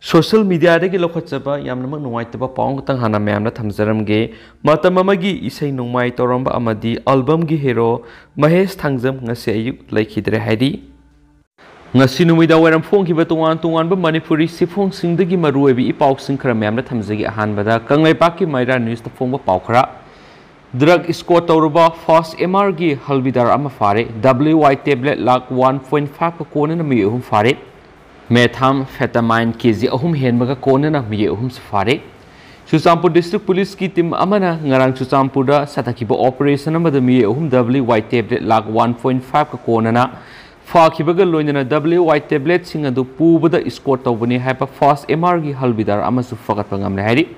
Social media dagi lokhachaba yamnamak nuwaitaba paung tang hana mayamna thamjaramge matam amagi Eshei nongmai Touramba amadi album gi Hero Mahesh thangjam ngasi ayuk leikhidre haidi ngasi numida wairam phongkiba tongan ba Manipuri sifong singdagi maruebi ipauk sing khara mayamna thamjagi ahanbada kanglaipak ki maira news ta phongba paukhara drug score tauruba fast MR gi halbidar ama fare WY tablet lak 1.5 ka kona na mi fare Matam Fetamine KG ahum henmaga kona na miye ahum safare Chusampur District Police ki team amana ngarang Chusampur da satakiba operation amada miye ahum WY tablet lak 1.5 ka kona na fakibaga loinana WY tablet singa do pubada score tawbani haipa fast MR gi halbidar amasu fagat pangamle hari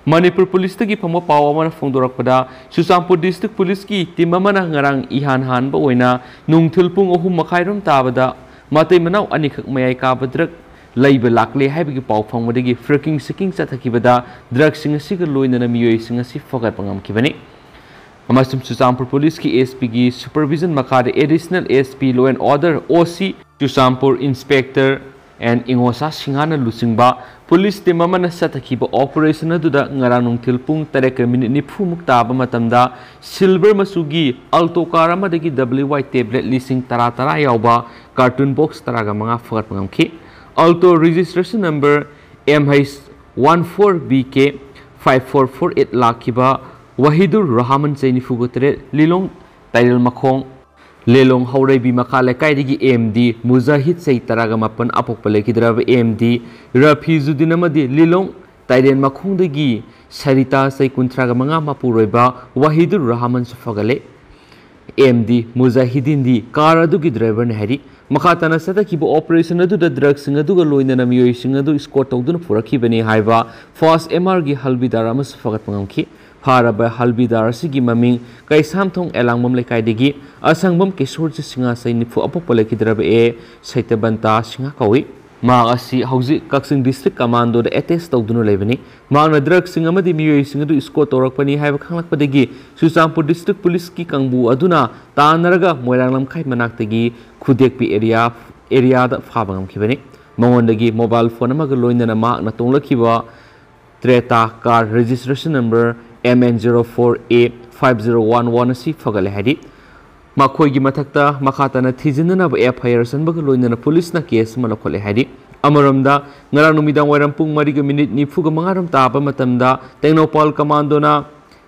Manipur Police tagi phamo paw amana phongdorakpada Chusampur District Police ki team amana ngarang ihan han ba oina nungthilpung ahum makhairum tabada Matai manau anikak mayai kaba drug laiba lakle haibagi pau phangmadagi freaking siking chathakibada drug singa siga loinana miyoi singa si fagat pangamkibani amasum Chusampur Police ki SP gi supervision makade additional SP Law and Order OC Chusampur Inspector and Ingosa Singana Lusingba Police team amana sathakiba operation aduda ngarang nungthilpung 3:40 mukta matamda silver masugi alto car amadagi WY tablet leasing tara yauba cartoon box taraga manga fagat pangamki alto registration number MH14BK 5448 lakiba Wahidur Rahman Chaini Fugotre Lilong Tairil Makhong Lelong Haurai bi makale kaidigi MD Muzahid Sei taraga mapan apok leikhidre MD Rafizudin amadi Lilong Tairen Makhongdagi Sarita Sei kuntraga manga mapuroiba Wahidur Rahman sufagale MD Muzahidin di car adugi driver ne hari makhatana satakiba operation adu da drug singa duga loinana miyoi singa du score tawduna purakibani haiba fast MR gi halbidar amas fagat pangamki Haraba halbidar sigi maming kai samthong elangmam lekaidegi asangbam kishor singa sai nifu apok leikhidre saitabanta singa kawi ma asi hauji Kaksin district commando da attest tawduna lebani magna drug singa amadi miyoi singa du score torakpani haiba khanglakpadegi Chusampur district police ki kangbu aduna tanaraga moiranglam khai manaktagi khudekpi area da phabangam kibani mangondagi mobile phone amaga loinana magna tonglakiba Treta car registration number MN04A5011 asi fagale hadi makhoigi mathakta makhatana thijinna ba FIR sanbaga loinana police na case malakhole hadi amaramda ngarang numidang wairam pung 3:45 taba matamda Technopol commando na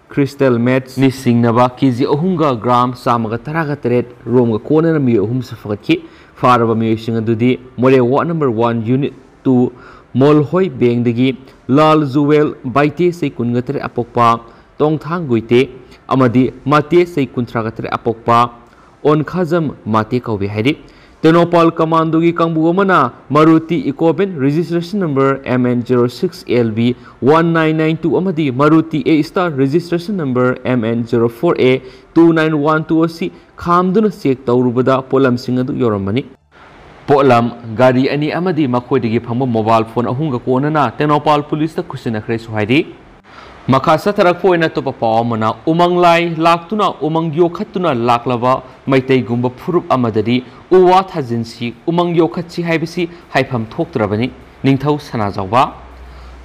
crystal meth ni singnaba kg ahunga gram samaga taraga teret romga kona na mi ahum safagatki faraba mi singa dudi more ward number 1 unit 2 Molhoi Beng dagi Lal Jewel Baite sei kungatre apokpa Tongthang Guite amadi Mate sei kuntragatre apokpa Onkhazam Mate kawi hari Technopol commando gi kangbu amana Maruti Ecoben registration number MN06LB 1992 amadi Maruti A-Star registration number MN04A 2912 asi khamduna check tawrubada polam singadu yoramani Polam gari ani amadi makhoidigi phangba mobile phone ahunga konana Technopol police ta khusina khre suhaidi makasa tarakpo ina topa pawamana umanglai laktuna umang yokhatuna laklaba maitei gumba phurup amadadi uwa thajinsi umang yokhatsi haibisi haifam thoktrabani ningthau sanajawba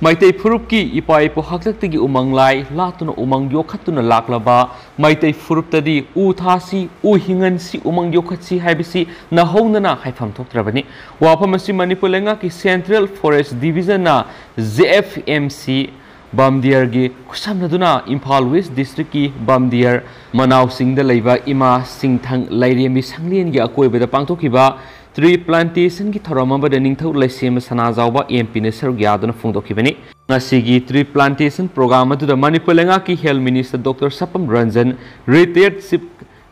Maitei Furupki ipai po haklaktagi umanglai latuna umang yokhatuna laklaba Maitei Furuptadi uthasi uhingansi umang yokhatsi haibisi nahounana haifam thoktrabani wapamasi Manipur lenga ki Central Forest Division na ZFMC Bamdiar gi khusamnaduna Imphal West District ki Bamdiar Manau Singda leiba ima Singthang Lairemi Sanglien gi akoibada pangthokiba Tree plantation ki Touramba da ningthau laisem sanajawba MP ne sergyaduna phongdokibani ngasigi tree plantation program adu da Manipur lenga ki Health Minister Dr. Sapam Ranjan retired chief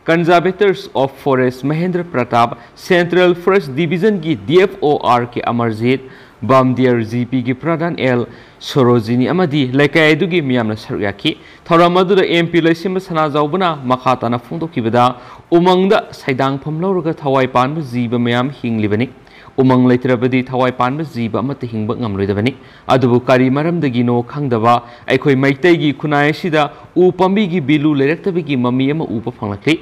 conservators of forest Mahendra Pratap Central Forest Division ki DFOR ki Amarjit Bamdiar GP ki Pradhan L Sorojini amadi laikai dugi miyamna saryaki Touramba da MP laisem sanajawbuna makhatana phongdokibada umangda saidang phamlauruga thawai panba jiba mayam hinglibani umang leitrabadi thawai panba jiba amata hingba ngamloidabani adubu kari maramdagi no khangdaba aikhoi maitei gi khunai sida u pambi gi bilu leraktabigi mami ama upa phanglakli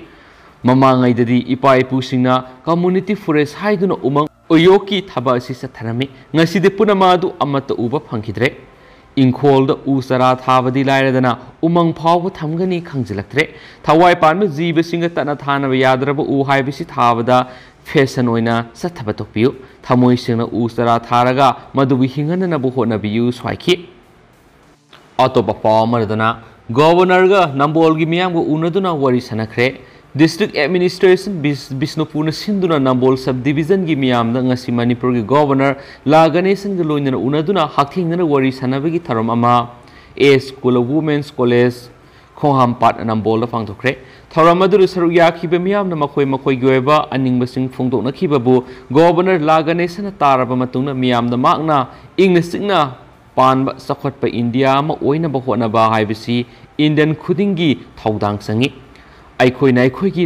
mamangai dadi ipai pusingna community forest haiduna umang Uyoki thaba asi satharami ngaside punama adu amata uba phangkhidre ingkhol da usara thabadi lairadana umang phawba thamgani khangzilaktre thawai panma jiba singa tana thana yadraba u haibisi thabada fashion oina sathaba tokpiu thamoi singna usara tharaga madubi hingana bu hona biu swaiki atopa pawmaradana governor ga nambol gi miyam go unaduna wari sanakre District Administration Bisnupur Sinduna Nambol Subdivision gi miyam da ngasi Manipur gi Governor Laganesan gi loinana unaduna hakthingna wari sanabagi tharam ama A School of Women's College Khoham Pat Nambol da phangthokre tharam adu saru yakhiba miyam na makoi goeba aningba sing phongdokna khibabu Governor Laganesan taraba matungna miyam da makna ingna singna panba sakhotpa India ma oina ba hona ba haibisi Indian khudingi thaudang sangi Aikoi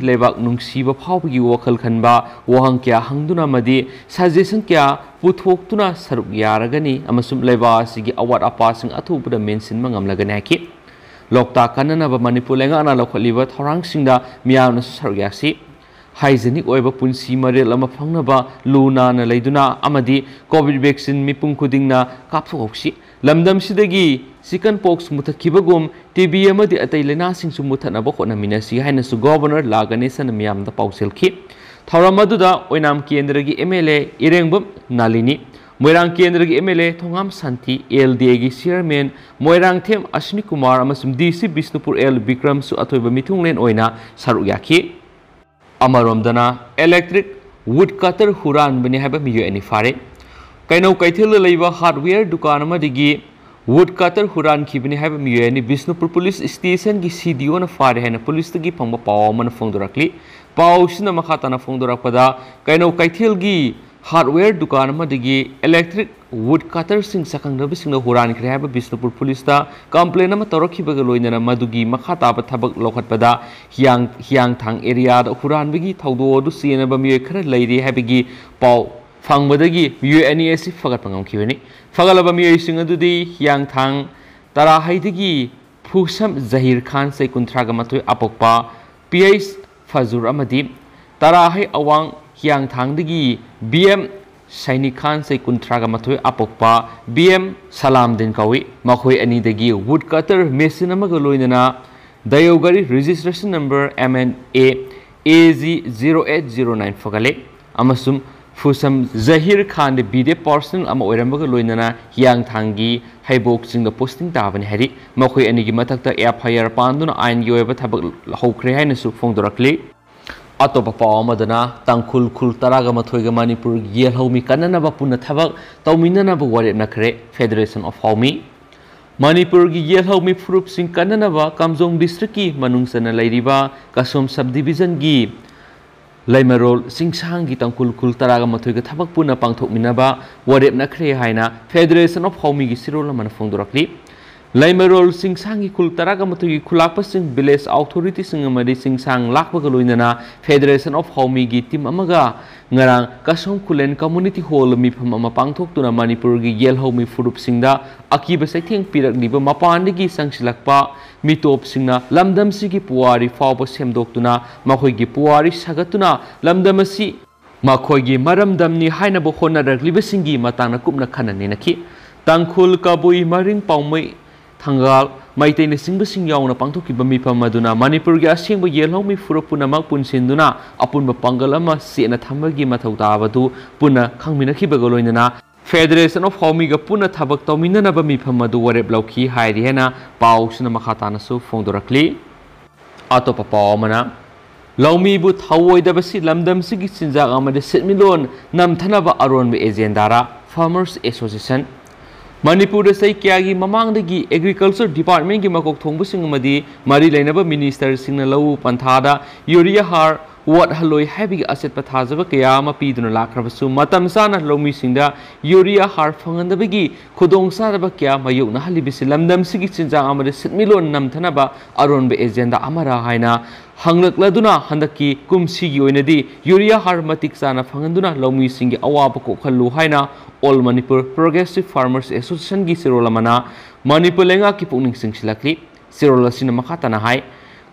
lebak nungsiba phawbagi wakhal khanba wahang kya hangduna madi suggestion kya puthoktuna saruk yaragani amasum leba sigi awat apa sing athubuda mention mangamlagani haki lokta kanana ba Manipur lenga ana lokhaliba thorang singda miyamna saruk yaksi hygienic oiba punsi marel ama phangnaba luna na leiduna amadi covid vaccine mipung khudingna kapthoksi lamdam sidagi chickenpox muthakibagum TB amadi atai lena singsu muthanaba khona minasi haina su governor Laganesan miyam da pauselki thawramaduda oinam kendra gi MLA irengbam nalini moirang kendra gi MLA thongam santi LDA gi chairman moirang them Ashni Kumar amasum DC Bisnupur L Bikram su athoiba mithunglen oina saru yaki amaromdana electric woodcutter huran bani haba miyo ani fare kaino kaithil leiba hardware dukan amadigi woodcutter huran khibani haba miyo ani Bisnupur police station gi CDO na fare hena police gi phangba paw man phongdorakli paw sina makhatana phongdorakpada kaino kaithil gi hardware dukan amadigi electric woodcutter sing sakangdabi singna huran khre haba Bisnupur police ta complaint ama torokhibaga loinana madugi makhata ba thabak lokhatpada hiang thang area da huran bigi thawdo du sina ba miyo khara leiri habigi paw fangbadagi miyo ani asi fagat pangam khibani fagalaba miyo sing adudi hiang thang tara haidigi phusam Zahir Khan sai kunthraga matoi apokpa PH Fazur amadi tara hai awang hiang thang digi BM Shaini Khan sai kunthraga mathoi apokpa BM Salam din kawi makhoi ani dagi woodcutter machine amaga loinana Dayogari registration number MNA AZ0809 fogale amasum Fusam Zahir Khan de bide person ama oirambaga loinana hiang thangi haibok singda posting tabani hari makhoi ani gi mathakta FIR panduna ain gi oiba thabak hokre haina su phongdorakli atopa pawamadana tangkhul khul taraga mathoiga Manipur yel homi kanana ba punna thabak tawminana ba ware nakre Federation of Homi Manipur gi yel homi furup sing kanana ba Kamjong district ki manungsana leiriba Kasom subdivision gi Laimarol singsang gi tangkhul khul taraga mathoiga thabak punna pangthokminaba ware nakre haina Federation of Homi gi sirola man phongdorakli Laimarol singsang gi khul taraga mathogi khulakpa sing village authority sing amadi singsang lakbaga loinana Federation of Homi gi team amaga ngarang Kasom Kulen community hall mi pham ama pangthoktuna Manipur gi yel homi furup singda akiba saitheng pirak niba mapandigi sangsilakpa mitop singna lamdam sigi puari fawba semdoktuna makhoi gi puari sagatuna lamdam asi makhoi gi maramdamni haina bo khona rakliba singi matangna kupna khanani nakhi tangkhul kabui maring paumai Thangal Maitei na singba singyaw na pangthokiba mifam maduna Manipur gi asengba yelhong mi furupuna magpunsinduna apunba pangalama sena thamagi mathau tabadu puna khangminakhibaga loinana Federation of Homi ga puna thabak tawminana ba mifam madu warep lauki hairi hena paw sina makhatana su phongdorakli atopa pawmana Laumi bu thawoidabasi lamdam sigi sinjak amade setmilon namthanaba aronba agendara Farmers Association Manipur da sai kyagi mamangdagi Agriculture Department gi makok thongbusing amadi mari lainaba minister singna lau panthada urea har wat haloi habi aset pathajaba kaya ma piduna lakrabasu matam sana lomi singda urea har phangandabagi khudong saraba kya mayukna halibisi lamdam sigi chinjang amade setmilon namthanaba aronba agenda amara haina hanglakladuna handaki kumsigi oinadi urea har matik sana phanganduna lomi singi awaba ko khallu haina All Manipur Progressive Farmers Association gi sirolamana Manipur lenga ki pungning singsilakli sirola sina makhatana hai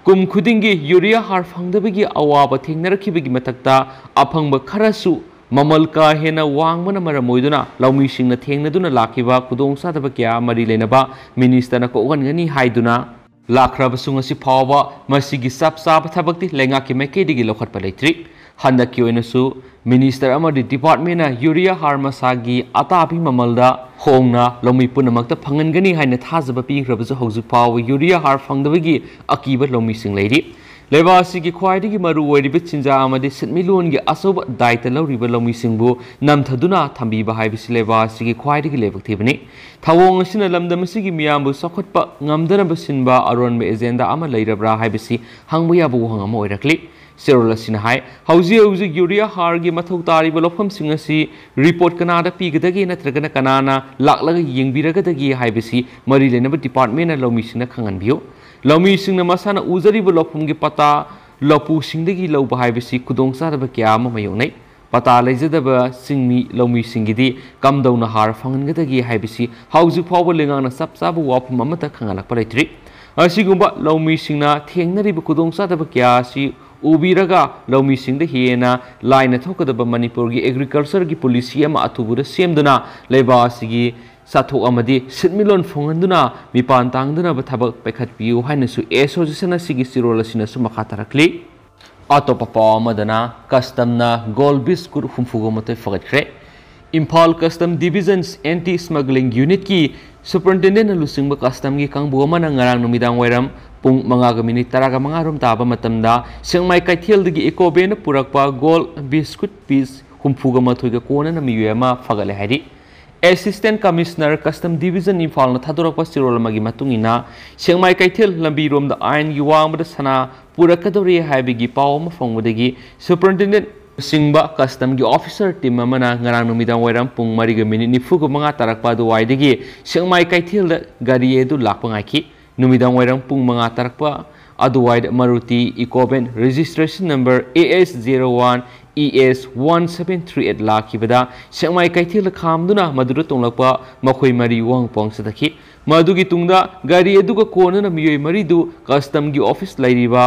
kum khudingi urea har phangdabagi awaba thengnarakibagi matakta aphangba kharasu Mamal ka hena wangmana maramoiduna laumisingna thengnaduna lakiba kudongsadaba kya mari lenaba minister na koangani haiduna lakrabasung asi phawa masigi sapsap thabakti lengaki mekedi gi lokhatpa leitri handaki oinasu minister amadi department na urea harmasagi atapi mamalda hongna lomi punamakta phangangani haina thajaba pigrabasu hauju phawa urea har phangdabagi akiba lomising leiri Levasi ki khwaidi ki maru oiriba chinja amadi sitmilon gi asoba daita lawriba lomisingbu namthaduna thambiba haibisi levasi ki khwaidi ki lebak thibani thawong asina lamdamasi gi miyambu sakhotpa ngamdanaba sinba aronba agenda ama leirabra haibisi hangbu yabu hangama oirakli Serol asina hai hauji urea har gi mathau tariba lofam singasi report kanada pigadagi natragana kanana laklaga yengbiragadagi haibisi mari lenaba department na lomisingna khanganbiyo Lami sing na masana uzari ba lopum gi pata lopu singdagi loba haibisi kudongsadaba kya ama mayongnai pata leijadaba singmi lomi singidi kamdawna har fangangadagi haibisi hauju phawba lengana sapsaba wapum amata khangalakpa leitri asigumba lomi singna thengnariba kudongsadaba kya si ubiraga lomi singda hiena laina thokadaba manipur gi agriculture gi policy ama atubura semduna leba asigi Sathok amadi sitmilon phonganduna mipan tangduna ba thabak pekhat piu hainasu association asigi sirol asina su makatarakli atopa pawamadana custom na gold biscuit humfugo mate fagatkhre Imphal Custom Division's Anti Smuggling Unit ki Superintendent Lusingba Custom gi kangbu amana ngarang numidang wairam pung mga minit taraga mga rum taba matamda singmai kaithel digi ekobe na purakpa gold biscuit piece humfugo mathoiga kona na miyema fagale hari Assistant Commissioner Custom Division Imphal na thadorapa sirol magi matungina sengmai kaithel lambi rom da ain gi wangba sana purakadori haibigi pawma phongudagi Superintendent Singba Custom gi officer team amana ngarang numidang wairam pung mariga minit nifuga mga tarakpa do waidagi sengmai kaithel da gari edu lakpangai ki numidang wairam pung mga tarakpa aduwaid Maruti Ecoben registration number AS01 ES1738 lakibada sengmai kaithil khamduna madura tonglakpa makhoi mari wang pong sadaki madugi tungda gari eduga kona na miyoi mari du custom gi office lairiba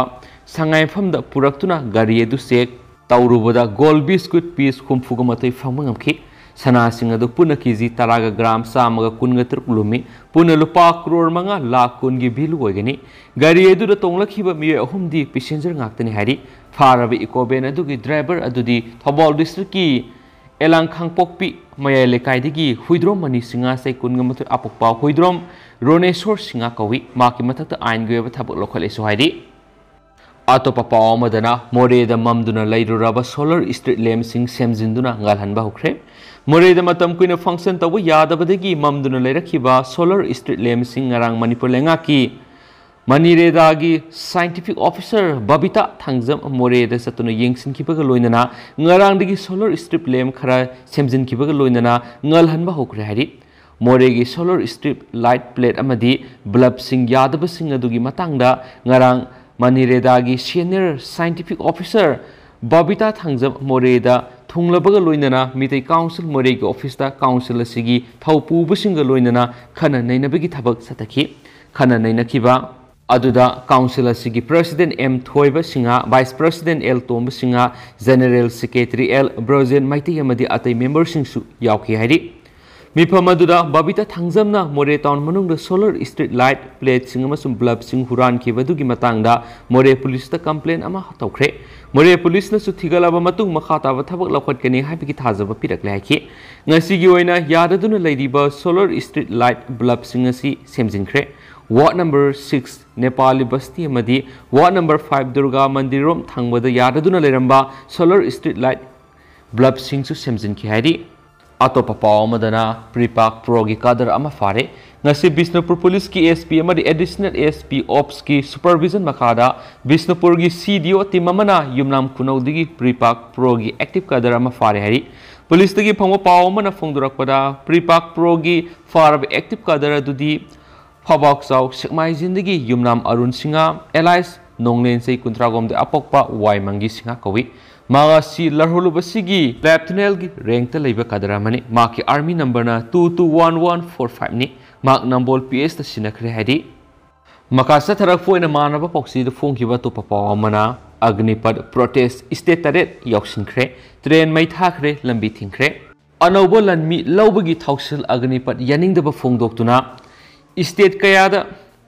sangai famda puraktuna gari edu sek taurubada gold biscuit piece khumfuga matai famngamki sana singa du puna kg taraga gram samaga kunga turkulumi puna lupa crore manga lakh kun gi bilu oigani gari edu da tonglakhiba miyoi ahumdi passenger ngaktani hari Farabi Ecoben adugi driver adudi Thobal district ki elang khangpokpi mayale kaidigi huidrom mani singa sai kunga matu apokpa huidrom ronesor singa kawi maki mathakta ain goeba thabak lokhale sohaidi atopa paw madana more da mamduna lairuraba solar street lamp sing semjinduna ngalhanba hokre more da matam kuina function tabu yadabadagi mamduna lairakhiba solar street lamp sing ngarang manipur lenga ki Maniredagi scientific officer Babita thangjam more da satuna yengsin kibaga loinana ngarang digi solar strip lamp khara semjin kibaga loinana ngalhanba hokre hari moregi solar strip light plate amadi bulb sing yadaba sing adugi matangda ngarang Maniredagi senior scientific officer Babita thangjam more da thunglabaga loinana mitai council moregi office da council asigi thaupu businga loinana khana nainabagi thabak sataki khana nainakiba Aduda Council asigi President M. Thoiba Singa, Vice President L. Tomba Singa, General Secretary L. Brozen Maiti Amadi Atai Member Singsu Yauki Hari. Mipamaduda Babita Thangjamna More Town Manungda Solar Street Light Plate Singamasum Blub Sing Huran Kivadugi Matangda More Police the complaint ama Tokre. More Police na Sutigalaba Matung Makata Tabak Lakot Kani Happy Tazaba Pirak Laki. Nasigi Oina Yadaduna Ladyba Solar Street Light Blub Singasi Semzinkre. Ward number 6 Nepali Basti Amadi Ward number 5 Durga Mandirom Thangwada Yadaduna Leramba Solar Street Light Blub Singsu Semjin ki hari atopa paw madana Pripak Progi Kadar ama fare ngasi Bisnupur Police ki SP amadi additional SP Ops ki supervision makada Bisnupur gi CDO timamana yumnam kunau digi Pripak Progi active kadar ama fare hari Police digi phangwa paw mana phongdurakpada Pripak Progi farab active kadar adudi Phabak Sau Sekmai Zindagi Yumnam Arun Singa Elias Nonglen Sei Kuntragom de Apokpa Wai Mangi Singa Kawi Maga Si Larholubasigi Lieutenant gi rank ta leiba kadaramani Maki Army number na 221145 ni Mak Nambol PS ta sinakre hadi Makasa tharak foi na manaba poksi de phongkiba to papa mana Agnipath protest state तरेट यौसिनख्रे train मई थाख्रे लंबी थिंख्रे अनौब लनमी लौबगी थौसल Agnipath यानिंगदब फोंदोक्तुना state कयादा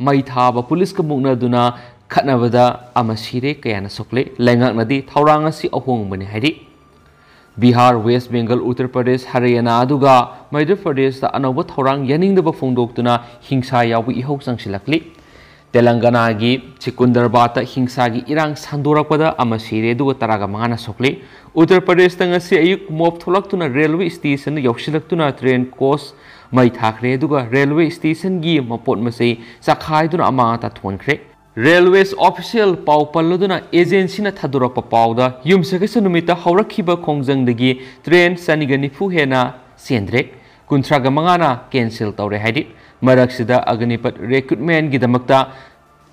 मई थाब police का मुक्नदुना खतनबदा अमा सिरे कयाना सोक्ले लेंगाकनदी थौरांग असि अहोंगबने हाइदि बिहार वेस्ट बेंगल उत्तर प्रदेश हरियाणा अदुगा मध्य प्रदेश दा अनौब थौरांग यानिंगदब फोंदोक्तुना हिंसा यावि इहौ संगसिलक्ली तेलंगाना की चिकुंदरबाद हिंसा की इरांग संदोरपदा अमा सिरे दुगा तरागा मंगाना सोक्ले Uttar Pradesh तंगसी अयुक mob थोलक्तुना railway station यौसिलक्तुना train कोस मई थाख्रे दुगा रेलवे स्टेशन की मपोट मसे सखाइदुना अमाता थोनख्रे रेलवे ऑफिशियल पाव पल्लुदुना एजेंसी थादोरप पावदा युमसकस नुमिता हौरखिबा खोंजंगदगी ट्रेन सनिगा निफु हेना सेंद्रे कुंथ्रागा मंगाना कैंसिल तौरे हाइदि मरक्सिदा अग्निपथ रिक्रूटमेंट गिदमक्ता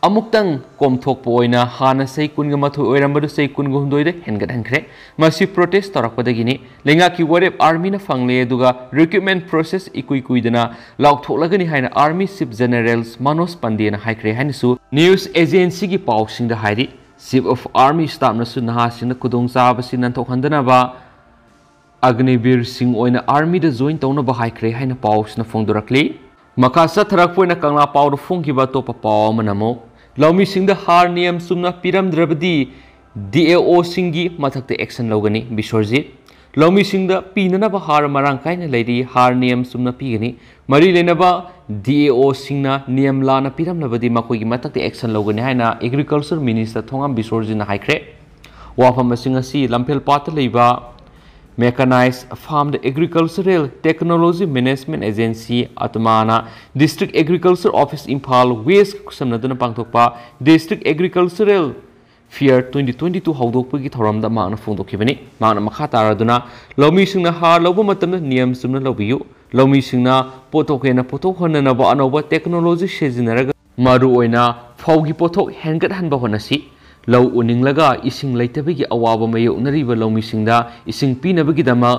अमुक्तंग कोमथोकपो ओइना हाना सै कुनगा मथो ओइरमबदु सै कुनगा हुंदोइदे हेनगदहंख्रे मसी प्रोटेस्ट तौरकपदगिनी लेंगाकी वरेप आर्मी ना फंगले दुगा रिक्रूटमेंट प्रोसेस इकुइकुइदना लाउथोलगनी हाइना आर्मी चीफ जनरल्स मनोज पंडियना हाइख्रे हाइनसु न्यूज एजेंसी की पाउसिंगदा हाइदि चीफ ऑफ आर्मी स्टाफ नसु नहासिंगदा खुदोंग चाबसि नंथोखहंदनबा अग्निवीर सिंह ओइना आर्मी दा जॉइन तौनबा हाइख्रे हाइना पाउसना फोंदोरक्ली मखा सथरकपोइना कंगला पाउद फोंखिबा तोपा पाउ मनमो लौमी सिंह हार नियम सुमना पिरमद्रबदी DAO सिंगी मथक्ते एक्शन लौगनी बिश्वरजीत लौमी सिंह पीननब हार मरांग कायना लेरी हार नियम सुमना पीगनी मरी लेनबा DAO सिंगना नियम लाना पिरमलबदी मखोगी मथक्ते एक्शन लौगनी हाइना एग्रीकल्चर मिनिस्टर थोंगाम बिश्वरजीत हाइख्रे वाफम सिंह असि लंफेल पात लेबा Mechanized Farm Agricultural Technology Management Agency Atmana District Agriculture Office Imphal West Samnaduna Pangthokpa District Agricultural Fair 2022 Haudokpagi Touramba Mana Fondokibani Mana Makha Taraduna Lomi Singna Har Lobo Matam Niam Sumna Lobiu Lomi Singna Potokena Potokhana Nava Anova Technology Shezinaga Maru Oina Fogi Potok Hangat Hanbahonasi lau uninglaga ising leitabagi awaba mayoknariba lawmisingda ising pinabagidama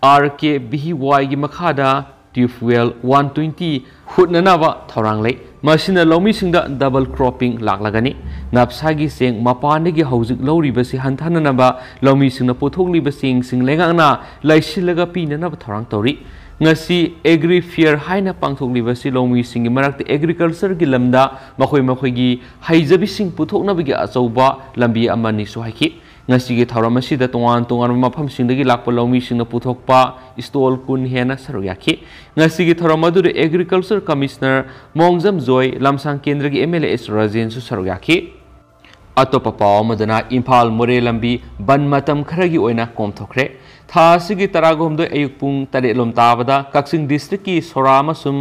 RKBY gi makhada tubewell 120 hutnanaba thauranglei masina lawmisingda double cropping laklagani napsagi seng mapandagi hauzik lawribasi hanthananaba lawmisingna pothokliba sing lengangna laisilaga pinanaba thaurang tori ngasi agri fair haina pangthokliba si lawmi singi marakte agriculture gi lamda makhoi gi haijabi sing puthoknabagi achauba lambi amani so haiki ngasi gi thauramasi da tongan mafam singdagi lakpa lawmi singna puthokpa stall kun hena saruyaki ngasi gi thauramadu agriculture commissioner mongjam joy lamsang kendra gi MLA Rajen su saruyaki अतोप पाव मदना इम्फाल मोरे लंबी बन मतम खरगी ओइना कोमथोखरे थासिगी तरागोमदो अयुक पुंग तरेलोम ताबदा Kakching district की सोरामसुम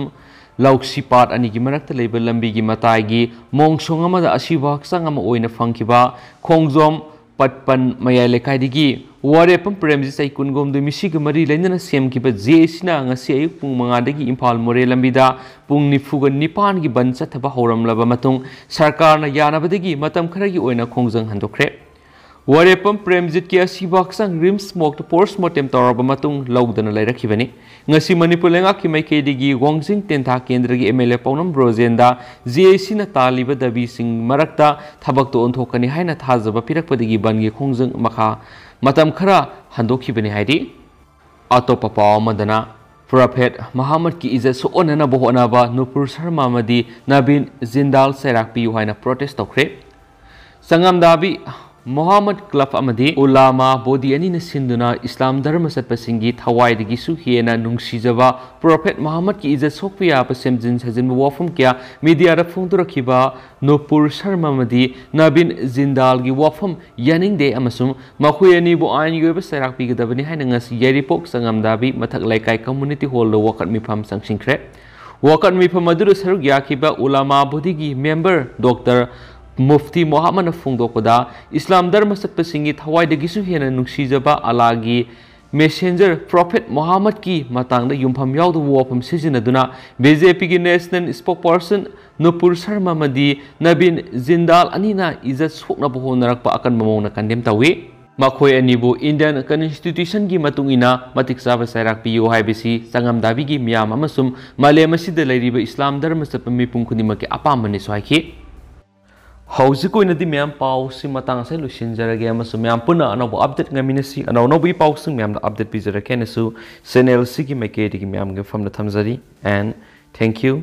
लौक्सीपाट अनिगी मरक्ता लेब लंबीगी मताइगी मोंगसोंग अमदा असिबा हक्सांग अमा ओइना फंखिबा खोंगजोम पटपन मया लेखाइदिगी वारेपम प्रेमजी सैकुनगोमदो मिसिग मरी लेनना सेमकिबा जेसिना ngasi ayuk pung mangadagi Imphal More lambida pung nifuga nipan gi ban chathaba horamlaba matung sarkarna yanabadagi matam kharagi oina khongjang handokre warepam premjit ki asibaksang rim smoke to force mortem toraba matung lawdana lairakhibani ngasi manipur lenga ki maikedi gongjing tentha kendra gi MLA paunam brojenda JC na taliba dabi sing marakta thabak to onthokani haina thajaba pirakpadagi bangi khongjang makha matam khara handokibani haidi atopa paw madana Prophet Muhammad ki izat so onana bohona ba Nupur Sharma madi Nabin Zindal Sairak pi haina protest tokre sangam dabi Muhammad Club amadi ulama bodi ani na sinduna Islam dharma satpasingi thawai digi su hiena nungsijaba Prophet Muhammad ki izat sokpiya pa semjin sajin wafum kya media ra phungturakhiba Nupur Sharma madi Nabin Zindal gi wafum yaning de amasum makhui ani bo ain yoba Sairak pi gadabani haina ngasi yaripok sangam dabi mathak laikai community hall lo wakat mifam sangsingkre wakat mifam maduru saruk yakhiba ulama bodi gi member Dr. Mufti Muhammad Fungdokoda Islam Dharma Satpasingi Thawai Degisu Hena Nuksijaba Alagi Messenger Prophet Muhammad ki Matangda Yumpham Yaudu Wapam Sijinaduna BJP ki National Spokesperson Nupur Sharma Madi Nabin Zindal Anina Izat Sukna Bohonarakpa akan mamona kandem tawi Makhoi anibu Indian Constitution ki matungina matiksaba Sairak piyo haibisi sangam dabi ki miyam amasum Malay Masjid lairiba Islam Dharma Satpami pungkunima ki apamani sohaiki हौजिक ओइनदि म्याम पाउ सि मतंग से लुसिनजरगे अमसु ma'am पुना अनोब update ngamiनसि अनौनोबि पाउ सिंग म्याम अपडेट पिजरके नसु चैनल सि की मेके दि म्याम गे फम थमजरी एंड थैंक यू